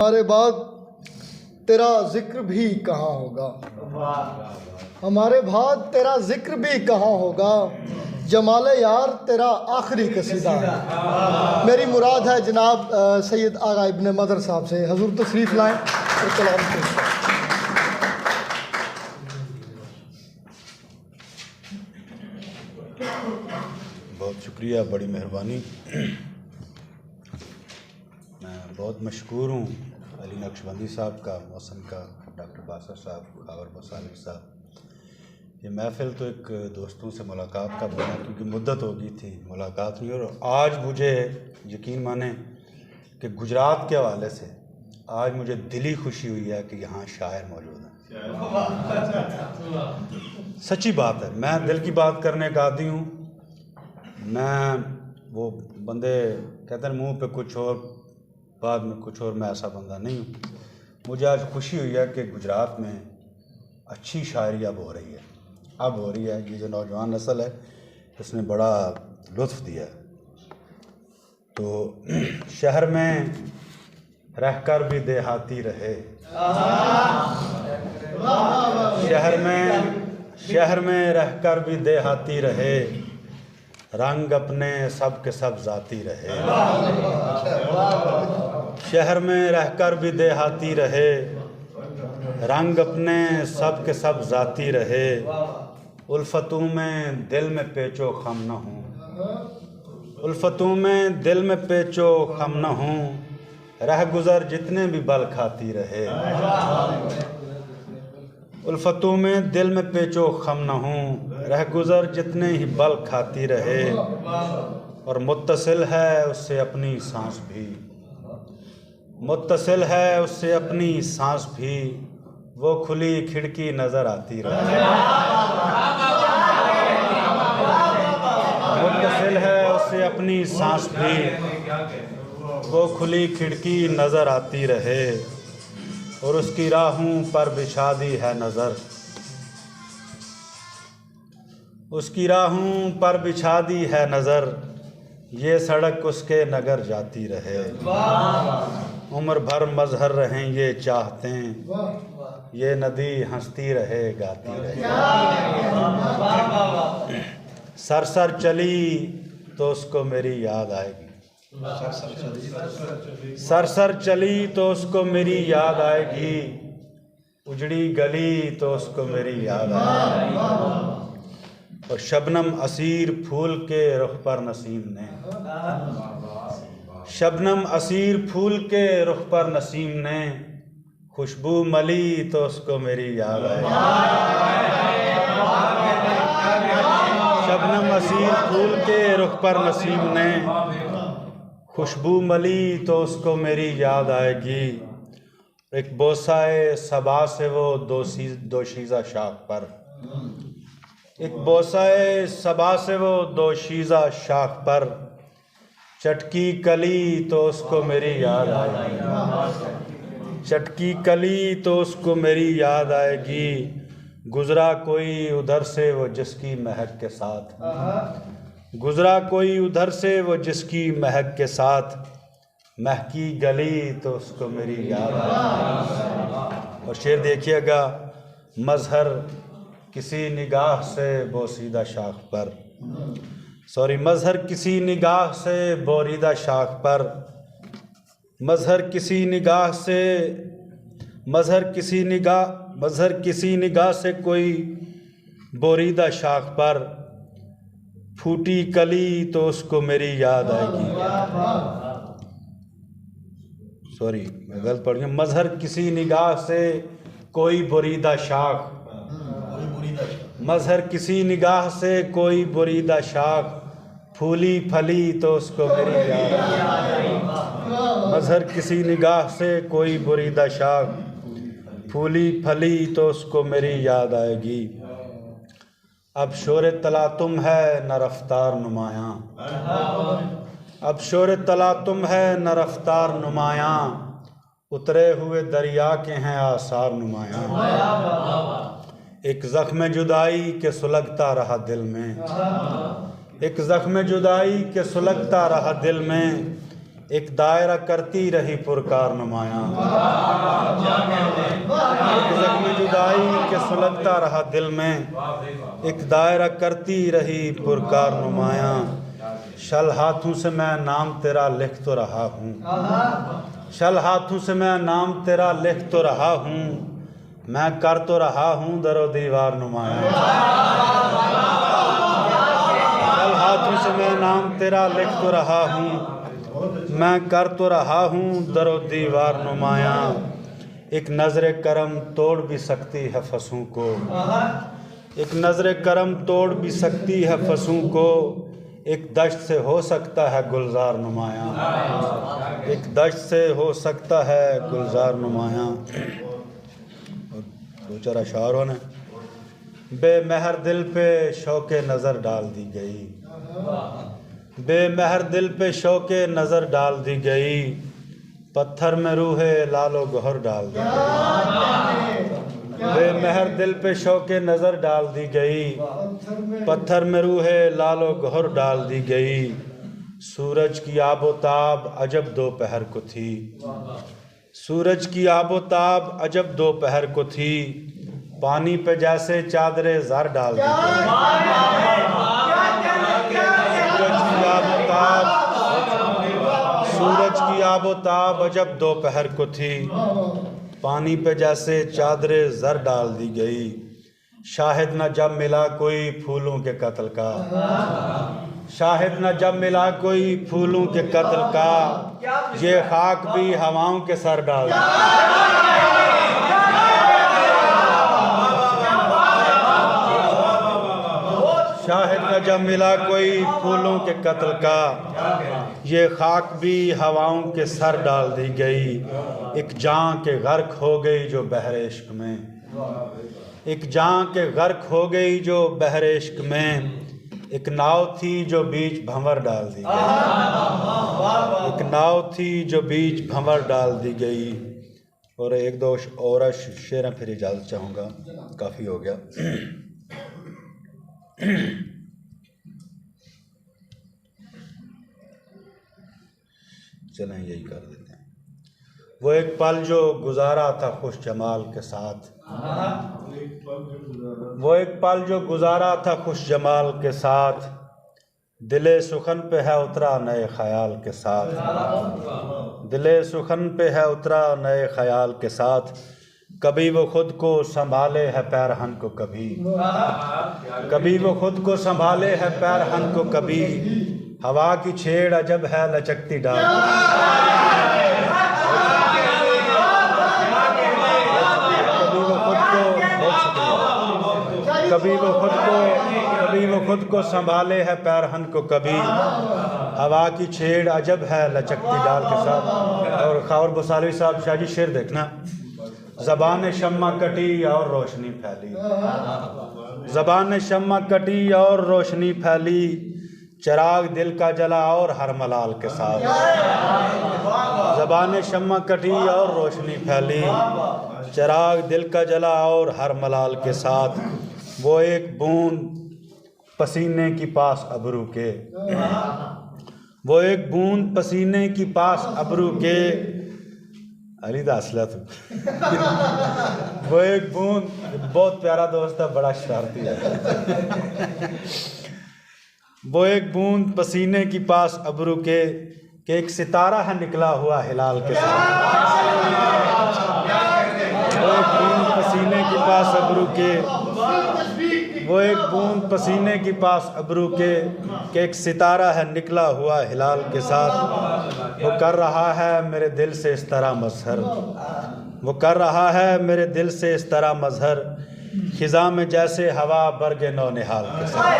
हमारे बाद तेरा जिक्र भी कहाँ होगा, हमारे बाद तेरा जिक्र भी कहाँ होगा, जमाले यार तेरा आखिरी कसीदा है। मेरी मुराद है जनाब सैयद आगा इब्न मदर साहब से, हजूर तशरीफ़ लाएँ और कलाम पेश करें। बहुत शुक्रिया, बड़ी मेहरबानी। मैं बहुत मशकूर हूँ अली नक्शबंदी साहब का, मौसम का, डॉक्टर बासर साहब, खावर बसालिक साहब। ये महफ़िल तो एक दोस्तों से मुलाकात का बना, क्योंकि मुद्दत हो गई थी मुलाकात नहीं। और आज मुझे यकीन माने कि गुजरात के हवाले से आज मुझे दिली खुशी हुई है कि यहाँ शायर मौजूद हैं। सच्ची बात है, मैं दिल की बात करने का आदी हूँ। मैं वो बंदे कहते हैं मुंह पे कुछ और बाद में कुछ और, मैं ऐसा बंदा नहीं हूँ। मुझे आज खुशी हुई है कि गुजरात में अच्छी शायरी अब हो रही है, अब हो रही है। ये जो नौजवान नस्ल है इसने बड़ा लुत्फ़ दिया है। तो शहर में रहकर भी देहाती रहे, शहर में रहकर भी देहाती रहे, रंग अपने सब के सब जाती रहे। शहर में रहकर भी देहाती रहे, रंग अपने सब के सब जाती रहे। उल्फतों में दिल में पेचो खम न हूँ, उल्फतों में दिल में पेचो खम न हूँ, रह गुज़र जितने भी बल खाती रहे। उल्फतों में दिल में पेचो खम न हूँ, रह गुज़र जितने ही बल खाती रहे। और मुत्तसिल है उससे अपनी सांस भी, मुत्तसिल है उससे अपनी सांस भी, वो खुली खिड़की नज़र आती रहे। मुत्तसिल है उससे अपनी सांस भी, वो खुली खिड़की नज़र आती रहे। और उसकी राहों पर बिछादी है नज़र, उसकी राहों पर बिछादी है नज़र, ये सड़क उसके नगर जाती रहे। उम्र भर मजहर रहें ये चाहते हैं, ये नदी हंसती रहे गाती रहे। सरसर चली तो उसको मेरी याद आएगी, सरसर चली तो उसको मेरी याद आएगी, उजड़ी गली तो उसको मेरी याद आएगी। और शबनम असीर फूल के रुख पर नसीम ने, शबनम असीर फूल के रुख पर नसीम ने, खुशबू मली तो उसको मेरी याद आएगी। शबनम असीर फूल के रुख पर नसीम ने, खुशबू मली तो उसको मेरी याद आएगी। एक बोसाए सबा से वो दोशीज़ा शाख पर, एक बोसाए सबा से वो दोशीज़ा शाख पर, चटकी कली तो उसको मेरी याद आएगी। चटकी कली तो उसको मेरी याद आएगी। गुजरा कोई उधर से वो जिसकी महक के साथ, गुजरा कोई उधर से वो जिसकी महक के साथ, महकी गली तो उसको मेरी याद आएगी। और शेर देखिएगा, मजहर किसी निगाह से बोसीदा शाख पर, मजहर किसी निगाह से बोरीदा शाख पर, मजहर किसी निगाह से, मजहर किसी निगाह से कोई बोरीदा शाख पर, फूटी कली तो उसको मेरी याद आएगी। मैं गलत पढ़ गया। मजहर किसी निगाह से कोई बोरीदा शाख, मजहर किसी निगाह से कोई बोरीदा शाख, फूली फली तो उसको मेरी याद आएगी। मजहर किसी निगाह से कोई बोरीदा शाख, फूली फली तो उसको मेरी याद आएगी। अब शोरे तला तुम है न रफ्तार नुमायाँ, अब शोरे तला तुम है न रफ्तार नुमायाँ, उतरे हुए दरिया के हैं आसार नुमायाँ। एक ज़ख्म जुदाई के सुलगता रहा दिल में, एक ज़ख्म जुदाई के सुलगता रहा दिल में, एक दायरा करती रही पुरकार नुमाया, एक ज़ख्म जुदाई के सुलगता रहा दिल में, एक दायरा करती रही पुरकार नुमाया। शल हाथों से मैं नाम तेरा लिख तो रहा हूँ, शल हाथों से मैं नाम तेरा लिख तो रहा हूँ, मैं कर तो रहा हूँ दरो दीवार नुमाया। शल हाथों से मैं नाम तेरा लिख तो रहा हूँ, मैं कर तो रहा हूँ दरो दीवार नुमाया। एक नज़र करम तोड़ भी सकती है फंसों को, एक नज़र करम तोड़ भी सकती है फंसों को, एक दश्त से हो सकता है गुलजार नुमाया, एक दश्त से हो सकता है गुलजार नुमाया। और दो चार अशारों ने बेमहर दिल पे शौक़े नज़र डाल दी गई, बेमहर दिल पे शौक़े नज़र डाल दी गई, पत्थर में रूहे लालो गहर डाल दी गई। बेमहर दिल पे शौक़े नज़र डाल दी गई, पत्थर में रूहे लालो गहर डाल दी गई। सूरज की आबोताब अजब दोपहर को थी, सूरज की आबोताब अजब दोपहर को थी, पानी पे जैसे चादरे ज़र डाल दी गई। सूरज की आबोताब अजब दोपहर को थी, पानी पे जैसे चादरे ज़र डाल दी गई। शाहिद न जब मिला कोई फूलों के कत्ल का, शाहिद न जब मिला कोई फूलों के कत्ल का, ये खाक भी हवाओं के सर डाल दी। शाहिद न जब मिला कोई फूलों के कत्ल का, ये खाक भी हवाओं के सर डाल दी गई। एक जान के गर्क हो गई जो बहरे इश्क में, एक जान के गर्क हो गई जो बहरे इश्क में, एक नाव थी जो बीच भंवर डाल दी गई, एक नाव थी जो बीच भंवर डाल दी गई। और एक दो और शेर फिर इजाज़त चाहूँगा, काफ़ी हो गया। चलें यही कर देते हैं। वो एक पल जो गुजारा था खुश जमाल के साथ, वो एक पल जो गुजारा था खुश जमाल के साथ, दिले सुखन पे है उतरा नए ख्याल के साथ, दिले सुखन पे है उतरा नए ख्याल के साथ। कभी वो खुद को संभाले है पैरहन को कभी, कभी वो खुद को संभाले है पैरहन को कभी, हवा की छेड़ अजब है लचकती डाल। कभी वो खुद को संभाले है पैरहन को कभी, हवा की छेड़ अजब है लचकती डाल के साथ। और खावर बुसालवी साहब शाहजी शेर देखना। ज़बान शम्मा कटी और रोशनी फैली, ज़बान शम्मा कटी और रोशनी फैली, चिराग दिल का जला और हर मलाल के साथ। ज़बान शम्मा कटी और रोशनी फैली, चिराग दिल का जला और हर मलाल के साथ। वो एक बूंद पसीने की पास अबरू के, वो एक बूंद पसीने की पास अबरू के, अली दासला तू। वो एक बूंद, बहुत प्यारा दोस्त है, बड़ा शरारती है। वो एक बूंद पसीने की पास अबरू के, कि एक सितारा है निकला हुआ हिलाल के साथ। वो एक बूंद पसीने की पास अबरू के, वो एक बूंद पसीने की पास अबरू के, कि एक सितारा है निकला हुआ हिलाल के साथ। वो कर रहा है मेरे दिल से इस तरह मजहर, वो कर रहा है मेरे दिल से इस तरह मजहर, खिज़ा में जैसे हवा बरगे नौ निहाल के साथ।